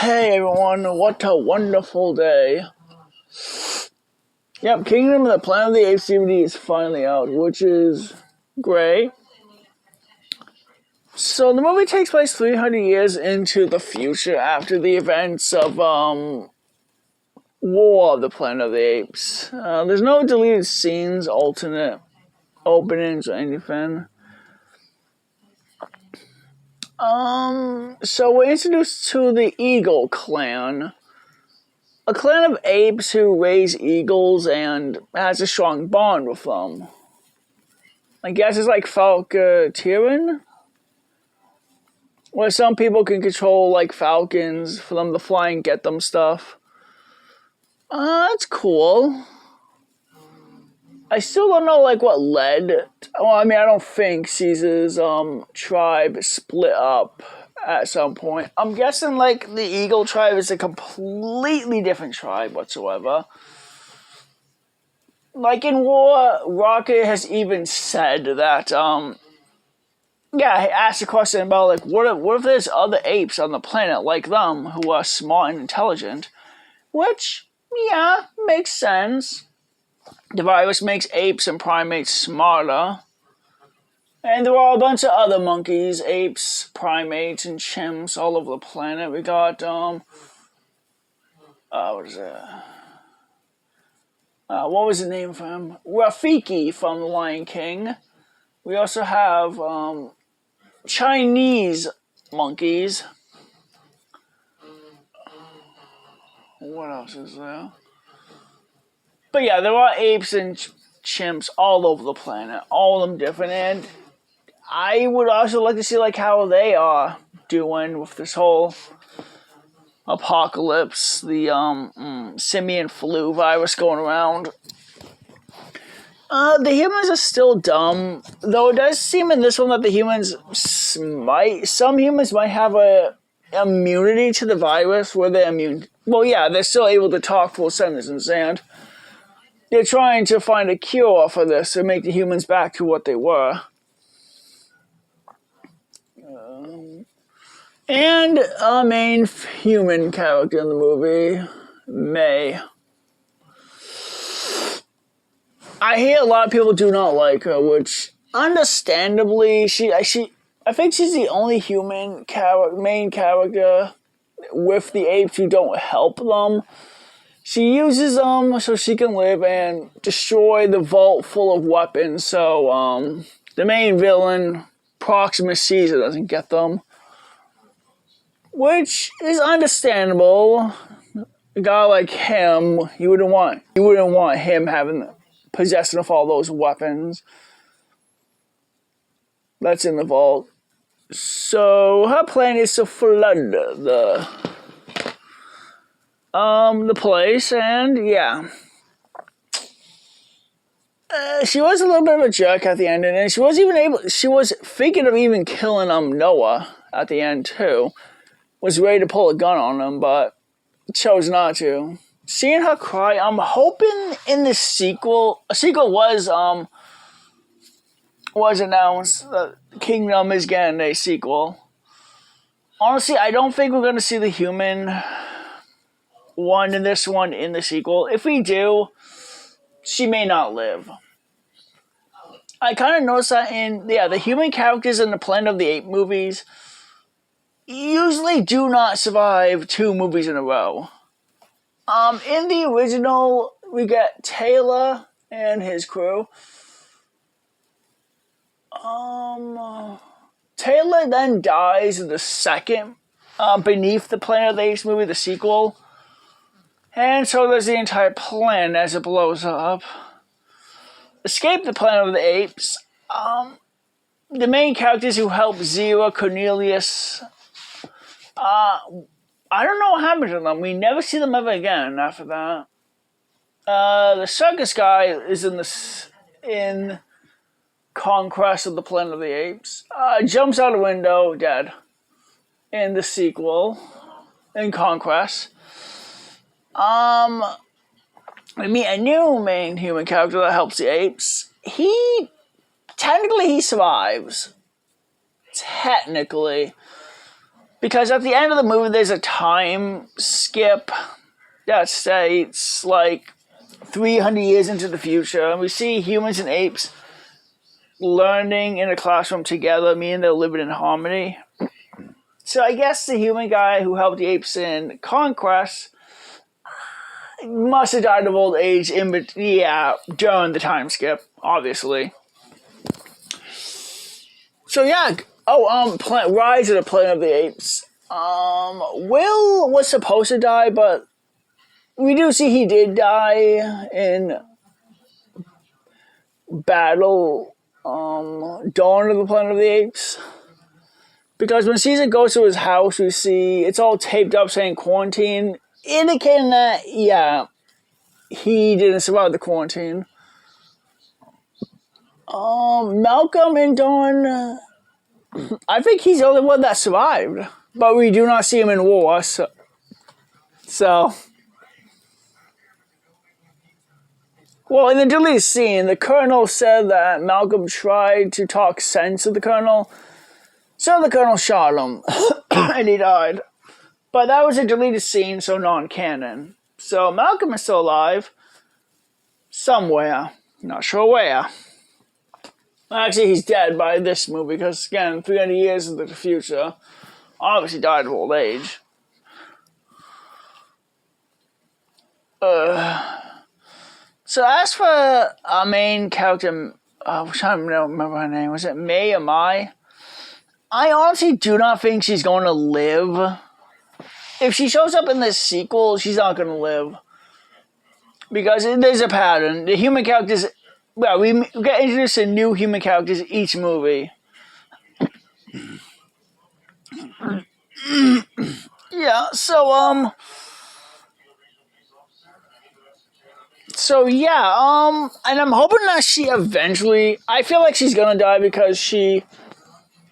Hey everyone, what a wonderful day. Yep, Kingdom of the Planet of the Apes DVD is finally out, which is great. So the movie takes place 300 years into the future after the events of War of the Planet of the Apes. There's no deleted scenes, alternate openings, or anything. So we're introduced to the Eagle Clan. A clan of apes who raise eagles and has a strong bond with them. I guess it's like Falcaterin, where some people can control like falcons for them to fly and get them stuff. That's cool. I still don't know like what led. Well, I mean, I don't think Caesar's tribe split up at some point. I'm guessing like the Eagle tribe is a completely different tribe whatsoever. Like in War, Rocket has even said that, he asked a question about like, what if there's other apes on the planet like them who are smart and intelligent? Which, yeah, makes sense. The virus makes apes and primates smarter. And there are a bunch of other monkeys, apes, primates, and chimps all over the planet. We got, what is it? What was the name for him? Rafiki from The Lion King. We also have, Chinese monkeys. What else is there? But yeah, there are apes and chimps all over the planet. All of them different. And I would also like to see like how they are doing with this whole apocalypse, the simian flu virus going around. The humans are still dumb, though it does seem in this one that the humans some humans might have a immunity to the virus where they're immune. Well, yeah, they're still able to talk full sentences, and they're trying to find a cure for this to make the humans back to what they were. And our main human character in the movie, May. I hear a lot of people do not like her, which, understandably, I think she's the only human main character with the apes who don't help them. She uses them so she can live and destroy the vault full of weapons, so the main villain, Proximus Caesar, doesn't get them. Which is understandable. A guy like him, you wouldn't want him having possession of all those weapons that's in the vault. So her plan is to flood the place, and yeah. She was a little bit of a jerk at the end, and she was thinking of even killing Noah at the end too. Was ready to pull a gun on him, but chose not to. Seeing her cry, I'm hoping in the sequel. A sequel was announced. Kingdom is getting a sequel. Honestly, I don't think we're going to see the human one in this one in the sequel. If we do, she may not live. I kind of noticed that the human characters in the Planet of the Apes movies usually do not survive 2 movies in a row. In the original, we get Taylor and his crew. Taylor then dies in the second Beneath the Planet of the Apes movie, the sequel. And so does the entire planet as it blows up. Escape the Planet of the Apes. The main characters who help Zero, Cornelius, I don't know what happened to them. We never see them ever again after that. The circus guy is in Conquest of the Planet of the Apes. Jumps out a window, dead. In the sequel, in Conquest. We meet a new main human character that helps the apes. Technically he survives. Technically. Because at the end of the movie, there's a time skip that states like 300 years into the future, and we see humans and apes learning in a classroom together, meaning they're living in harmony. So I guess the human guy who helped the apes in Conquest must have died of old age during the time skip, obviously. So yeah, Rise of the Planet of the Apes. Will was supposed to die, but we do see he did die in Battle, Dawn of the Planet of the Apes. Because when Caesar goes to his house, we see it's all taped up saying quarantine, indicating that, yeah, he didn't survive the quarantine. Malcolm and Dawn, I think he's the only one that survived. But we do not see him in war, so. Well, in the deleted scene, the Colonel said that Malcolm tried to talk sense to the Colonel, so the Colonel shot him, and he died. But that was a deleted scene, so non-canon. So Malcolm is still alive, somewhere, not sure where. Actually, he's dead by this movie, because again, 300 years into the future, obviously died of old age. So as for our main character, I don't remember her name. Was it May or Mai? I honestly do not think she's going to live. If she shows up in this sequel, she's not going to live. Because there's a pattern. The human characters, well, we get introduced to new human characters each movie. Yeah, So yeah, and I'm hoping that she eventually, I feel like she's gonna die because she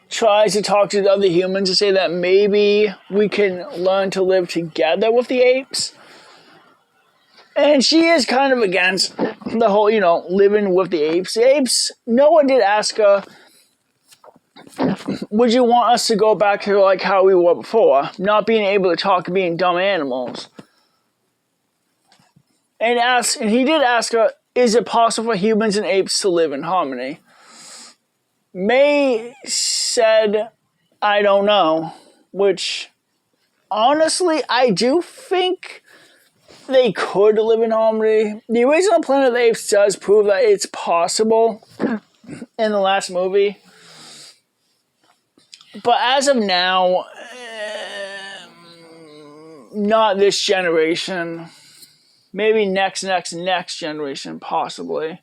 tries to talk to the other humans to say that maybe we can learn to live together with the apes. And she is kind of against the whole, living with the apes. The apes, no one did ask her, would you want us to go back to like how we were before? Not being able to talk and being dumb animals. And he did ask her, is it possible for humans and apes to live in harmony? May said, I don't know. Which, honestly, I do think they could live in harmony. The original Planet of the Apes does prove that it's possible in the last movie. But as of now, not this generation. Maybe next generation, possibly.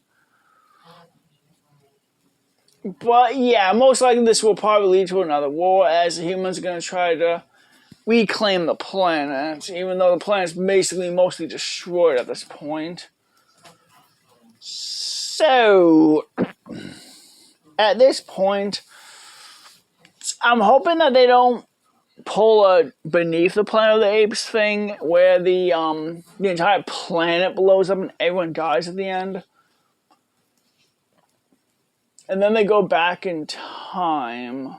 But yeah, most likely this will probably lead to another war, as the humans are going to try to reclaim the planet, even though the planet's basically mostly destroyed at this point. So, at this point, I'm hoping that they don't pull a Beneath the Planet of the Apes thing where the entire planet blows up and everyone dies at the end. And then they go back in time.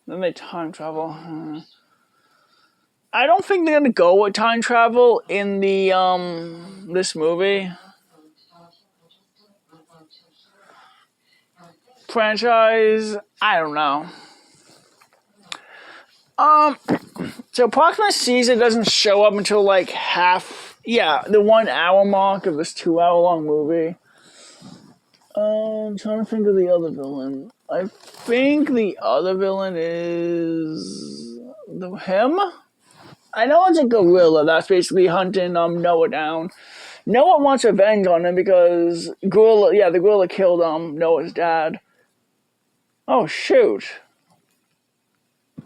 Then they time travel. I don't think they're gonna go with time travel in the this movie franchise. I don't know. So Proxima Caesar doesn't show up until like the 1 hour mark of this 2 hour long movie. I'm trying to think of the other villain. I think the other villain is him. I know it's a gorilla that's basically hunting Noah down. Noah wants revenge on him because the gorilla killed Noah's dad. Oh shoot.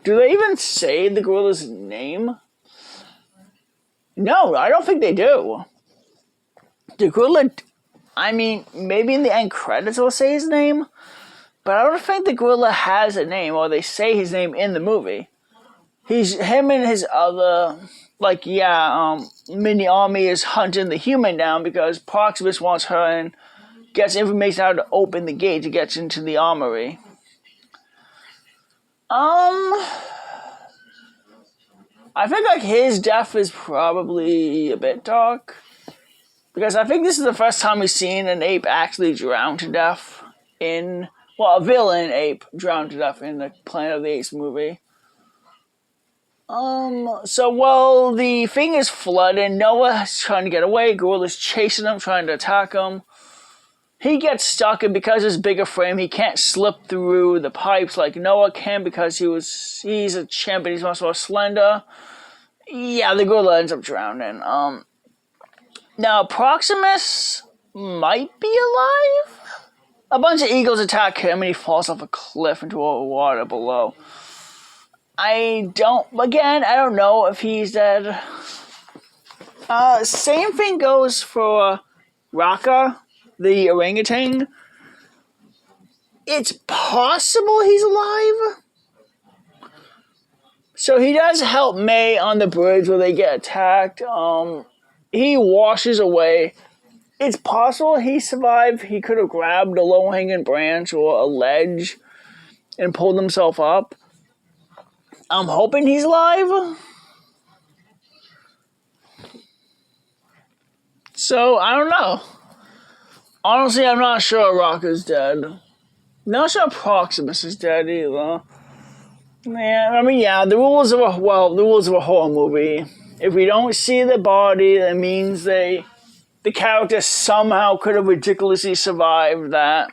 Do they even say the gorilla's name? No, I don't think they do. The gorilla, maybe in the end credits will say his name, but I don't think the gorilla has a name, or they say his name in the movie. Him and his other, mini army is hunting the human down because Proximus wants her and gets information out to open the gate to get into the armory. I think like his death is probably a bit dark. Because I think this is the first time we've seen an ape actually drown to death in... Well, a villain ape drowned to death in the Planet of the Apes movie. So while the thing is flooding, Noah's trying to get away, Gorilla's chasing him, trying to attack him. He gets stuck, and because his bigger frame, he can't slip through the pipes like Noah can because he's a champion, he's much more slender. Yeah, the gorilla ends up drowning. Now, Proximus might be alive? A bunch of eagles attack him and he falls off a cliff into the water below. I don't know if he's dead. Same thing goes for Raka, the orangutan. It's possible he's alive. So he does help May on the bridge where they get attacked. He washes away. It's possible he survived. He could have grabbed a low-hanging branch or a ledge and pulled himself up. I'm hoping he's alive. So, I don't know. Honestly, I'm not sure Rocka's dead. Not sure Proximus is dead either. The rules of a horror movie. If we don't see the body, that means the character somehow could have ridiculously survived that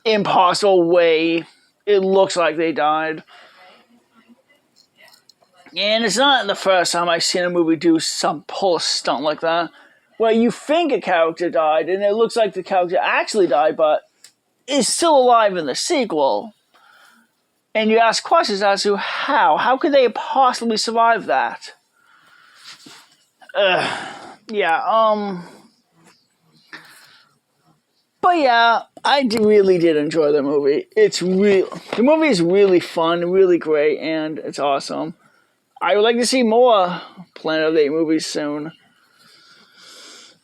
impossible way it looks like they died. And it's not the first time I've seen a movie pull a stunt like that, where you think a character died, and it looks like the character actually died, but is still alive in the sequel. And you ask questions as to how. How could they possibly survive that? But yeah, really did enjoy the movie. The movie is really fun, really great, and it's awesome. I would like to see more Planet of the Apes movies soon.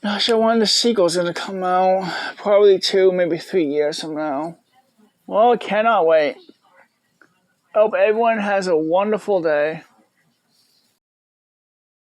Not sure when the sequel's gonna come out. Probably 2, maybe 3 years from now. Well, I cannot wait. Hope everyone has a wonderful day.